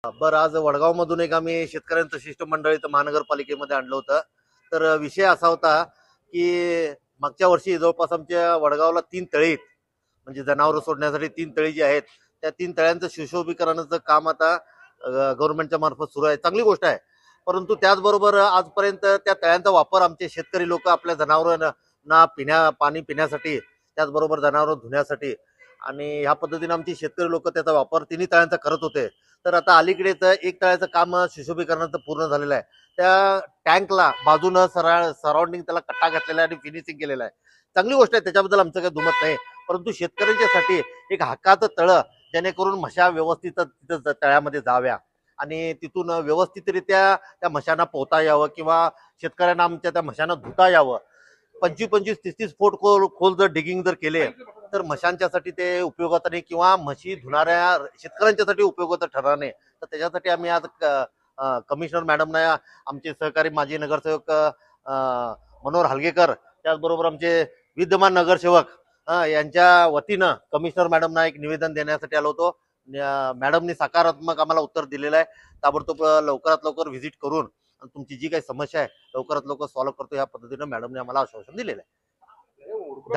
बरं, आज वडगाव मधून एक आम्ही शेतकऱ्यांचं शिष्टमंडळ इथं महानगरपालिकेमध्ये आणलं होतं. तर विषय असा होता की मागच्या वर्षी जवळपास आमच्या वडगावला 3 तळी आहेत. म्हणजे जनावरं सोडण्यासाठी 3 तळी जी आहेत, त्या 3 तळ्यांचं सुशोभीकरणाचं काम आता गव्हर्नमेंटच्या मार्फत सुरू आहे. चांगली गोष्ट आहे. परंतु त्याचबरोबर आजपर्यंत त्या तळ्यांचा वापर आमचे शेतकरी लोक आपल्या जनावरांना पाणी पिण्यासाठी, त्याचबरोबर जनावरं धुण्यासाठी आणि ह्या पद्धतीने आमची शेतकरी लोक त्याचा वापर तिन्ही तळ्यांचा करत होते. तर आता अलीकडेच एक तळ्याचं काम सुशोभीकरणाचं पूर्ण झालेलं आहे. त्या टँकला बाजूनं सराउंडिंग त्याला कट्टा घातलेला आहे आणि फिनिशिंग केलेलं आहे. चांगली गोष्ट आहे, त्याच्याबद्दल आमचं काही दुमत नाही. परंतु शेतकऱ्यांच्यासाठी एक हक्काचं तळं, जेणेकरून म्हशा व्यवस्थित तिथं तळ्यामध्ये जाव्या आणि तिथून व्यवस्थितरित्या त्या म्हशांना पोहता यावं किंवा शेतकऱ्यांना आमच्या त्या म्हशांना धुता यावं. 25-25, 30-30 फूट खोल जर डिगिंग जर केले तर म्हशांच्यासाठी ते उपयोगाचं नाही किंवा म्हशी धुणाऱ्या शेतकऱ्यांच्यासाठी उपयोगाचं ठरणार नाही. तर त्याच्यासाठी आम्ही आज कमिशनर मॅडमना, आमचे सहकारी माजी नगरसेवक मनोहर हलगेकर, त्याचबरोबर आमचे विद्यमान नगरसेवक यांच्या वतीनं कमिशनर मॅडमना एक निवेदन देण्यासाठी आलो होतो. मॅडमनी सकारात्मक आम्हाला उत्तर दिलेलं आहे. ताबडतोब लवकरात लवकर व्हिजिट करून तुमची जी काही समस्या आहे लवकरात लवकर सॉल्व्ह करतो, या पद्धतीनं मॅडमने आम्हाला आश्वासन दिलेलं आहे. धन्यवाद.